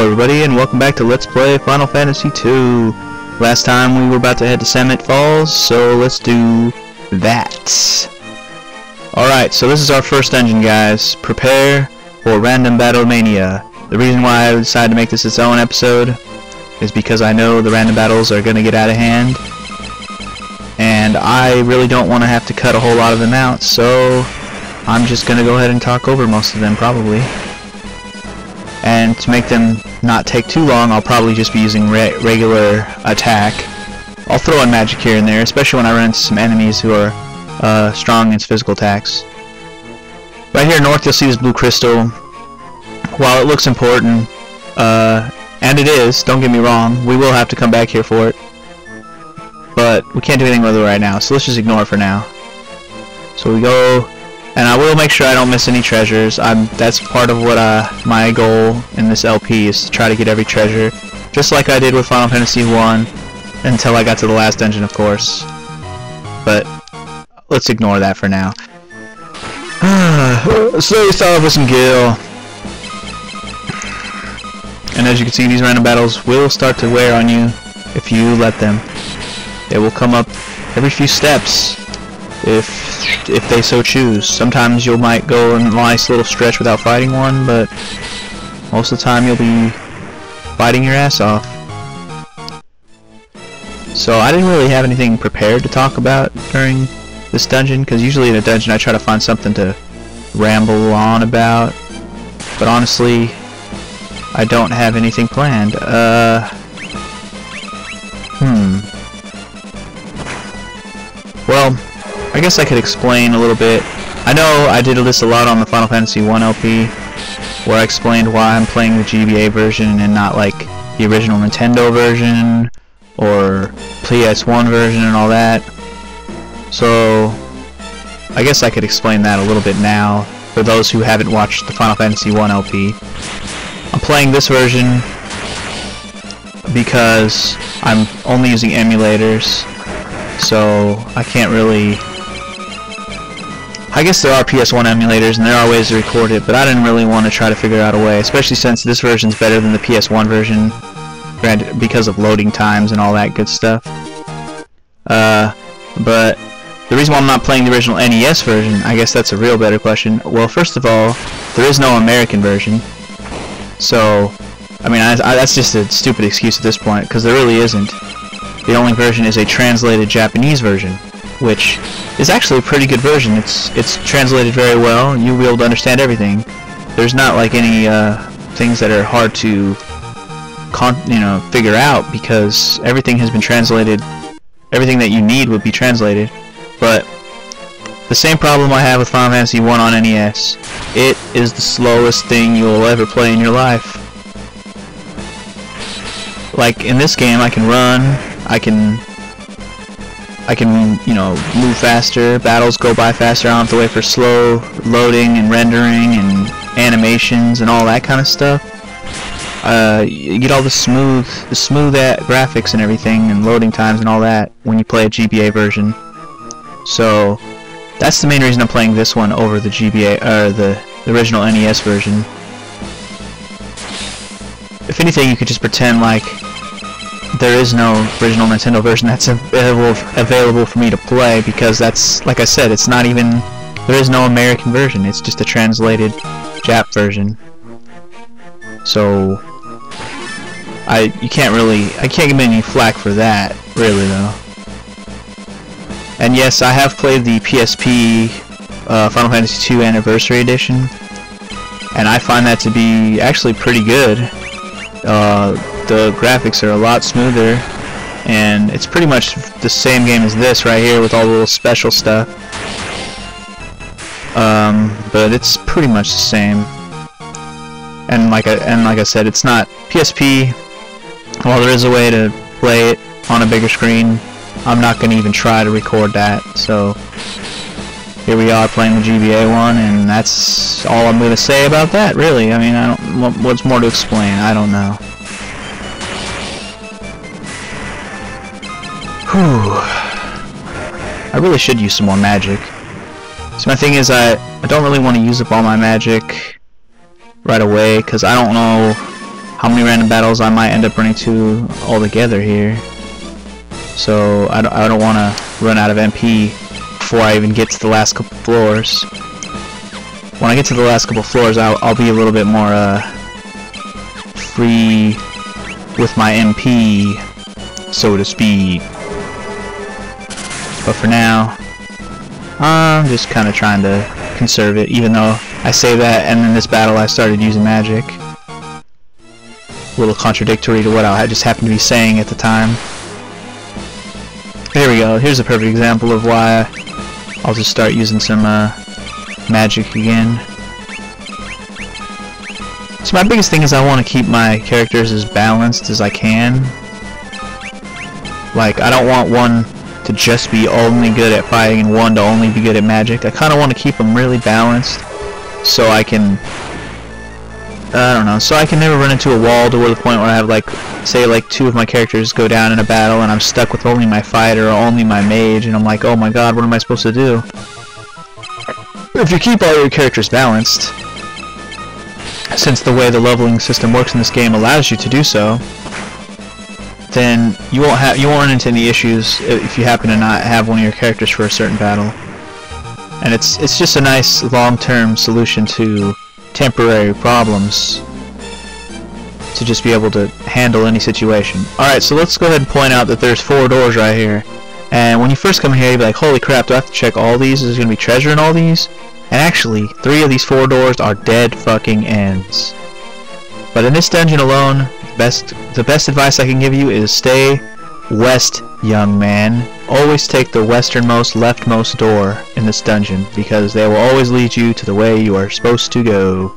Hello everybody, and welcome back to Let's Play Final Fantasy II. Last time we were about to head to Semmit Falls, so let's do that. Alright, so this is our first dungeon, guys. Prepare for Random Battle Mania. The reason why I decided to make this its own episode is because I know the random battles are going to get out of hand, and I really don't want to have to cut a whole lot of them out, so I'm just going to go ahead and talk over most of them, probably. And to make them not take too long, I'll probably just be using regular attack. I'll throw in magic here and there, especially when I run into some enemies who are strong against physical attacks. Right here north, you'll see this blue crystal. While it looks important, and it is, don't get me wrong, we will have to come back here for it. But we can't do anything with it right now, so let's just ignore it for now. So we go... And I will make sure I don't miss any treasures. That's part of what my goal in this LP is, to try to get every treasure, just like I did with Final Fantasy I, until I got to the last dungeon, of course. But let's ignore that for now. So we start off with some Gil, and as you can see, these random battles will start to wear on you if you let them. They will come up every few steps, if they so choose. Sometimes you might go a nice little stretch without fighting one, but most of the time you'll be fighting your ass off. So I didn't really have anything prepared to talk about during this dungeon, because usually in a dungeon I try to find something to ramble on about, but honestly I don't have anything planned. Well, I guess I could explain a little bit. I know I did this a lot on the Final Fantasy I LP, where I explained why I'm playing the GBA version and not like the original Nintendo version or PS1 version and all that. So I guess I could explain that a little bit now for those who haven't watched the Final Fantasy I LP. I'm playing this version because I'm only using emulators, so I can't really... I guess there are PS1 emulators and there are ways to record it, but I didn't really want to try to figure out a way, especially since this version's better than the PS1 version, granted, because of loading times and all that good stuff. But the reason why I'm not playing the original NES version, I guess that's a real better question. Well, first of all, there is no American version, so I mean that's just a stupid excuse at this point, because there really isn't. The only version is a translated Japanese version, which is actually a pretty good version. It's translated very well, and you'll be able to understand everything. There's not like any things that are hard to figure out, because everything has been translated. Everything that you need would be translated. But the same problem I have with Final Fantasy I on NES, it is the slowest thing you'll ever play in your life. Like in this game, I can run, I can move faster, battles go by faster, I don't have to wait for slow loading and rendering and animations and all that kind of stuff. You get all the smooth graphics and everything, and loading times and all that when you play a GBA version. So that's the main reason I'm playing this one over the GBA, or the original NES version. If anything, you could just pretend like there is no original Nintendo version that's available for me to play, because that's, like I said, it's not even, there is no American version, it's just a translated Jap version. So I can't give me any flack for that, really, though. And yes, I have played the PSP Final Fantasy II Anniversary Edition, and I find that to be actually pretty good. The graphics are a lot smoother, and it's pretty much the same game as this right here with all the little special stuff. But it's pretty much the same. And like I said, it's not PSP. While there is a way to play it on a bigger screen, I'm not going to even try to record that. So here we are playing the GBA one, and that's all I'm going to say about that, really. I mean, what's more to explain? I don't know. I really should use some more magic. So my thing is, I don't really want to use up all my magic right away, because I don't know how many random battles I might end up running to altogether here. So I don't want to run out of MP before I even get to the last couple floors. When I get to the last couple floors, I'll be a little bit more free with my MP, so to speak. But for now, I'm just kind of trying to conserve it, even though I say that, and in this battle I started using magic. A little contradictory to what I just happened to be saying at the time. There we go. Here's a perfect example of why I'll just start using some magic again. So my biggest thing is I want to keep my characters as balanced as I can. Like, I don't want one to just be only good at fighting and one to only be good at magic. I kind of want to keep them really balanced so I can, I don't know, so I can never run into a wall to where the point where I have, like, say like 2 of my characters go down in a battle and I'm stuck with only my fighter or only my mage, and I'm like, oh my god, what am I supposed to do? If you keep all your characters balanced, since the way the leveling system works in this game allows you to do so, then you won't run into any issues if you happen to not have one of your characters for a certain battle. And it's just a nice long-term solution to temporary problems, to just be able to handle any situation. Alright, so let's go ahead and point out that there's 4 doors right here. And when you first come here, you'll be like, holy crap, do I have to check all these? Is there going to be treasure in all these? And actually, 3 of these 4 doors are dead fucking ends. But in this dungeon alone, the best advice I can give you is stay west, young man. Always take the westernmost, leftmost door in this dungeon, because they will always lead you to the way you are supposed to go.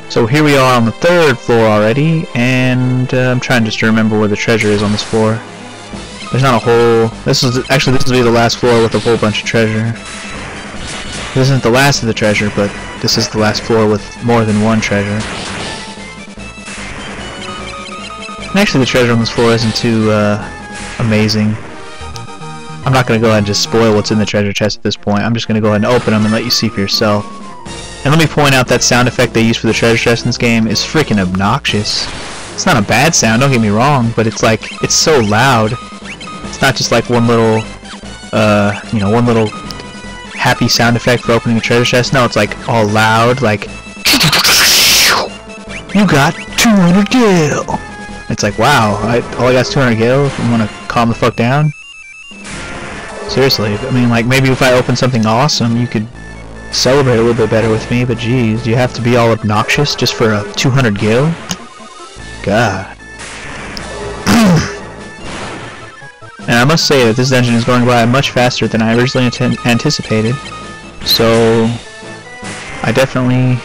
So here we are on the 3rd floor already, and I'm trying just to remember where the treasure is on this floor. There's not a whole... This will be the last floor with a whole bunch of treasure. This isn't the last of the treasure, but this is the last floor with more than one treasure. And actually the treasure on this floor isn't too amazing. I'm not going to go ahead and just spoil what's in the treasure chest at this point. I'm just going to go ahead and open them and let you see for yourself. And let me point out that sound effect they use for the treasure chest in this game is freaking obnoxious. It's not a bad sound, don't get me wrong, but it's like, it's so loud. It's not just like one little, you know, one little happy sound effect for opening a treasure chest. No, it's like all loud, like, you got 200 gil. It's like, wow, all I got is 200 gil. I'm gonna calm the fuck down. Seriously, I mean, like, maybe if I open something awesome, you could celebrate a little bit better with me, but geez, do you have to be all obnoxious just for a 200 gil? God. And I must say that this dungeon is going by much faster than I originally anticipated, so I definitely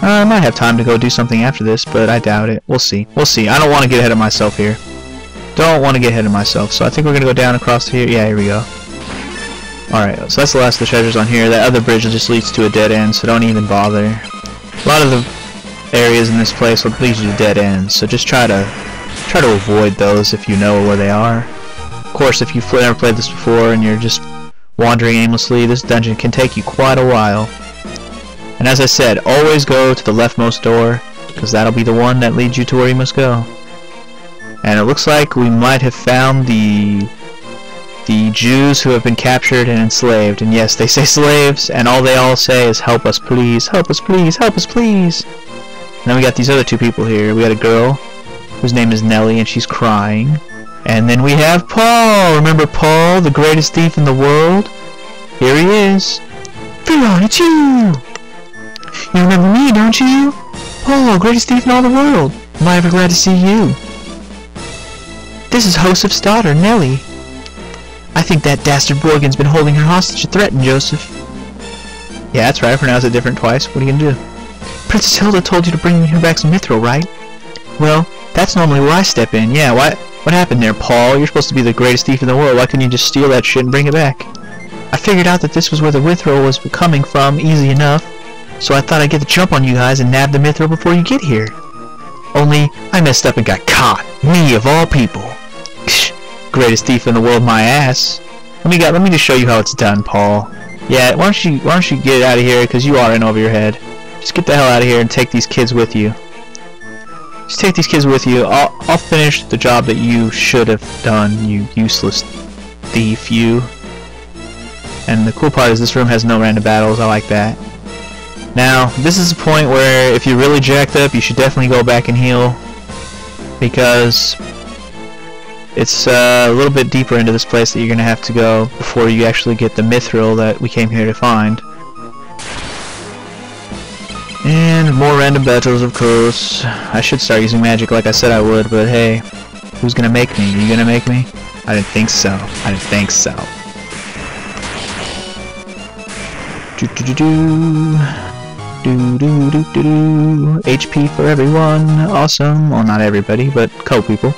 I might have time to go do something after this, but I doubt it. We'll see. We'll see. I don't want to get ahead of myself here. Don't want to get ahead of myself, so I think we're going to go down across here. Yeah, here we go. Alright, so that's the last of the treasures on here. That other bridge just leads to a dead end, so don't even bother. A lot of the areas in this place will lead you to dead ends, so just try to avoid those if you know where they are. Of course, if you've never played this before and you're just wandering aimlessly, this dungeon can take you quite a while. And as I said, always go to the leftmost door, because that'll be the one that leads you to where you must go. And it looks like we might have found the Jews who have been captured and enslaved. And yes, they say slaves, and all they all say is, help us please, help us please, help us please. And then we got these other 2 people here. We got a girl whose name is Nellie, and she's crying. And then we have Paul. Remember Paul, the greatest thief in the world? Here he is. Fion, it's you! You remember me, don't you? Paul, greatest thief in all the world. Am I ever glad to see you? This is Joseph's daughter, Nellie. I think that dastard Borgen's been holding her hostage to threaten Joseph. Yeah, that's right, I pronounced it different twice. What are you gonna do? Princess Hilda told you to bring her back some Mythril, right? Well, that's normally where I step in. Yeah, what happened there, Paul? You're supposed to be the greatest thief in the world. Why couldn't you just steal that shit and bring it back? I figured out that this was where the Mythril was coming from easy enough, so I thought I'd get the jump on you guys and nab the Mythril before you get here. Only, I messed up and got caught. Me, of all people. Ksh, greatest thief in the world, my ass. Let me just show you how it's done, Paul. Yeah, why don't you get out of here, because you are in over your head. Just get the hell out of here and take these kids with you. Just take these kids with you. I'll finish the job that you should have done, you useless thief, you. And the cool part is this room has no random battles. I like that. Now, this is a point where if you're really jacked up, you should definitely go back and heal, because it's a little bit deeper into this place that you're going to have to go before you actually get the Mythril that we came here to find. And more random battles, of course. I should start using magic like I said I would, but hey, who's gonna make me? You gonna make me? I didn't think so. I didn't think so. HP for everyone. Awesome. Well, not everybody, but a couple people.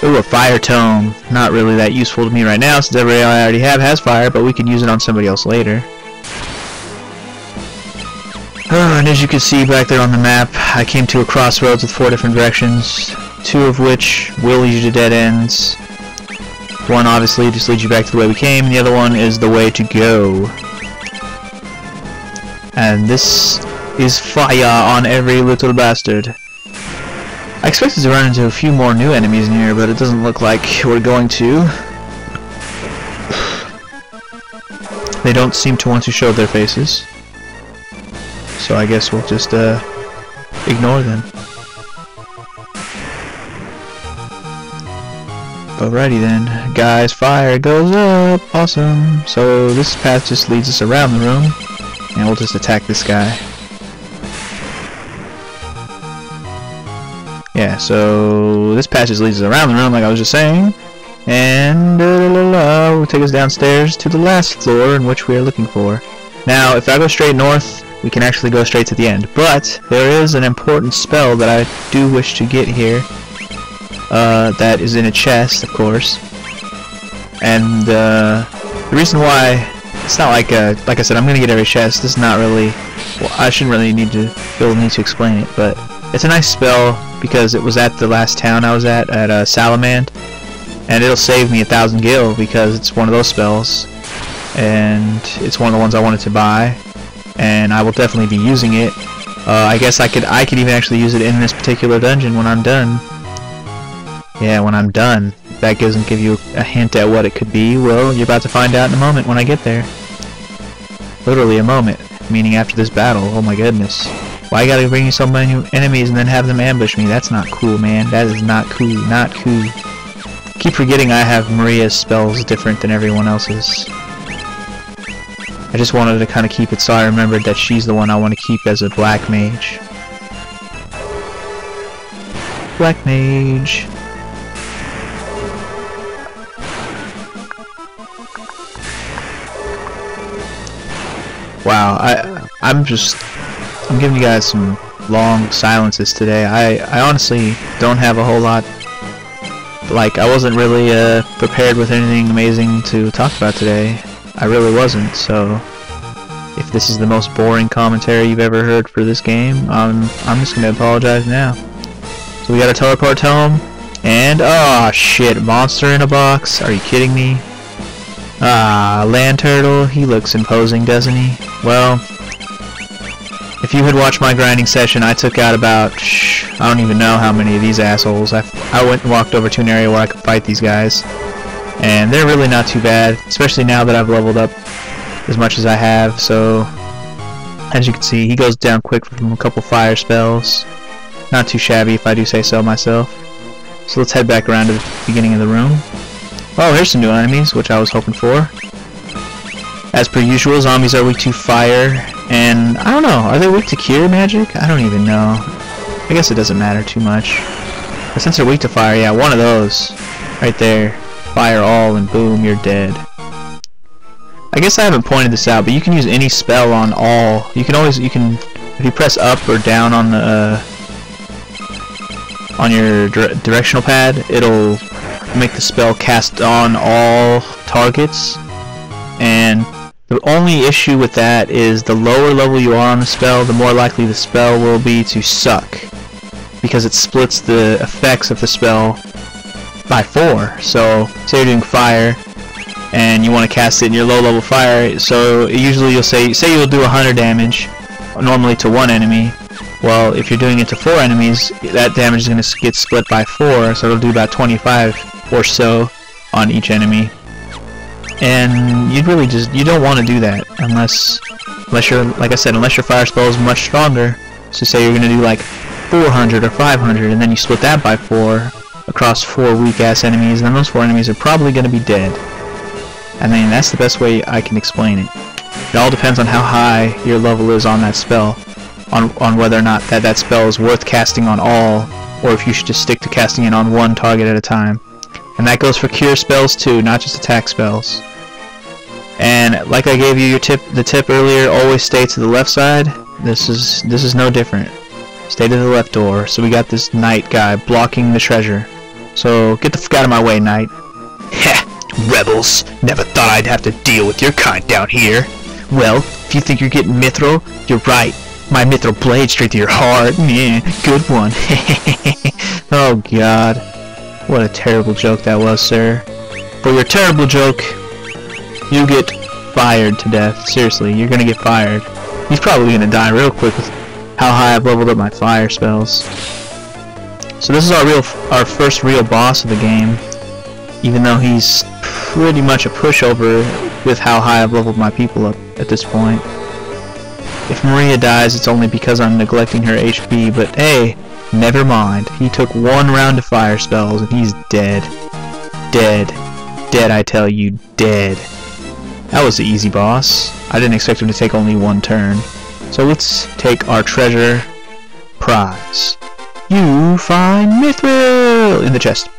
Ooh, a fire tome. Not really that useful to me right now, since everybody I already have has fire, but we can use it on somebody else later. And as you can see back there on the map, I came to a crossroads with 4 different directions, 2 of which will lead you to dead ends. One obviously just leads you back to the way we came, and the other one is the way to go. And this is fire on every little bastard. I expected to run into a few more new enemies in here, but it doesn't look like we're going to. They don't seem to want to show their faces. So I guess we'll just ignore them. Alrighty then, guys, fire goes up, awesome. So this path just leads us around the room, and we'll just attack this guy. Yeah, so this path just leads us around the room, like I was just saying, and will take us downstairs to the last floor in which we are looking for. Now, if I go straight north, we can actually go straight to the end, but there is an important spell that I do wish to get here. That is in a chest, of course. And the reason why, it's not like I said, I'm gonna get every chest. This is not really, well, I shouldn't really feel the need to explain it, but it's a nice spell because it was at the last town I was at Salamand, and it'll save me 1,000 gil because it's one of those spells, and it's one of the ones I wanted to buy. And I will definitely be using it. I guess I could even actually use it in this particular dungeon when I'm done. Yeah, when I'm done. If that doesn't give you a hint at what it could be, well, you're about to find out in a moment when I get there. Literally a moment, meaning after this battle. Oh my goodness. Why you gotta bring you so many enemies and then have them ambush me? That's not cool, man. That is not cool. Not cool. Keep forgetting I have Maria's spells different than everyone else's. I just wanted to kind of keep it so I remembered that she's the one I want to keep as a black mage. Black mage. Wow, I'm giving you guys some long silences today. I honestly don't have a whole lot. Like, I wasn't really prepared with anything amazing to talk about today. I really wasn't, so if this is the most boring commentary you've ever heard for this game, I'm just gonna apologize now. So we got a teleport tome, and oh shit, monster in a box. Are you kidding me? Ah, land turtle. He looks imposing, doesn't he? Well, if you had watched my grinding session, I took out about I don't even know how many of these assholes. I went and walked over to an area where I could fight these guys. And they're really not too bad, especially now that I've leveled up as much as I have. So, as you can see, he goes down quick from a couple fire spells. Not too shabby if I do say so myself. So let's head back around to the beginning of the room. Oh, here's some new enemies, which I was hoping for. As per usual, zombies are weak to fire, and I don't know, are they weak to cure magic? I don't even know. I guess it doesn't matter too much. But since they're weak to fire, yeah, one of those right there. Fire all and boom, you're dead. I guess I haven't pointed this out, but you can use any spell on all. You can if you press up or down on the on your directional pad, it'll make the spell cast on all targets. And the only issue with that is the lower level you are on the spell, the more likely the spell will be to suck, because it splits the effects of the spell by 4. So say you're doing fire and you want to cast it in your low level fire, so usually you'll say you'll do 100 damage normally to one enemy, Well, if you're doing it to 4 enemies, that damage is going to get split by 4, so it'll do about 25 or so on each enemy. And you don't want to do that unless you're, like I said, unless your fire spell is much stronger. So say you're going to do like 400 or 500, and then you split that by 4 across 4 weak-ass enemies, then those 4 enemies are probably going to be dead. I mean, that's the best way I can explain it. It all depends on how high your level is on that spell, on whether or not that spell is worth casting on all, or if you should just stick to casting it on one target at a time. And that goes for cure spells too, not just attack spells. And like I gave you the tip earlier, always stay to the left side. This is no different. Stay to the left door. So we got this knight guy blocking the treasure. So get the fuck out of my way, knight. Heh, rebels! Never thought I'd have to deal with your kind down here. Well, if you think you're getting Mythril, you're right. My Mythril blade straight to your heart. Yeah, good one. Oh god. What a terrible joke that was, sir. For your terrible joke, you get fired to death. Seriously, you're gonna get fired. He's probably gonna die real quick with how high I've leveled up my fire spells. So this is our first real boss of the game, even though he's pretty much a pushover with how high I've leveled my people up at this point. If Maria dies, it's only because I'm neglecting her HP, but hey, never mind. He took 1 round of fire spells and he's dead. Dead. Dead, I tell you, dead. That was the easy boss. I didn't expect him to take only 1 turn. So let's take our treasure prize. You find Mythril in the chest.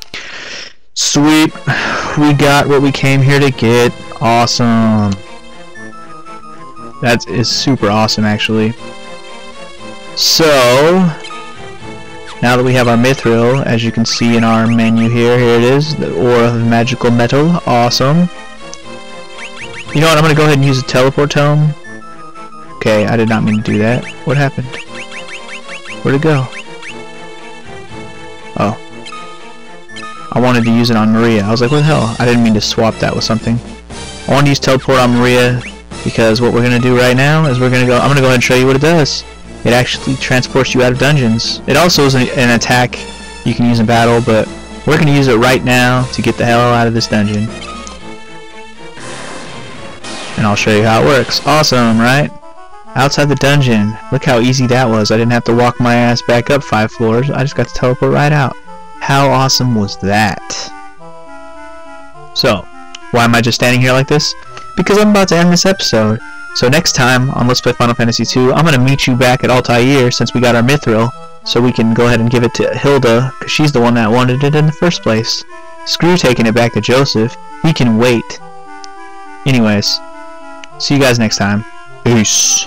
Sweet. We got what we came here to get. Awesome. That is super awesome, actually. So, now that we have our Mythril, as you can see in our menu here it is, the ore of magical metal. Awesome. You know what, I'm going to go ahead and use the teleport tome. Okay, I did not mean to do that. What happened? Where'd it go? Oh. I wanted to use it on Maria. I was like, what the hell? I didn't mean to swap that with something. I wanted to use teleport on Maria because what we're going to do right now is I'm going to go ahead and show you what it does. It actually transports you out of dungeons. It also is an attack you can use in battle, but we're going to use it right now to get the hell out of this dungeon. And I'll show you how it works. Awesome, right? Outside the dungeon. Look how easy that was. I didn't have to walk my ass back up 5 floors. I just got to teleport right out. How awesome was that? So, why am I just standing here like this? Because I'm about to end this episode. So next time on Let's Play Final Fantasy II, I'm going to meet you back at Altair since we got our Mythril, so we can go ahead and give it to Hilda, because she's the one that wanted it in the first place. Screw taking it back to Joseph. He can wait. Anyways, see you guys next time. Peace.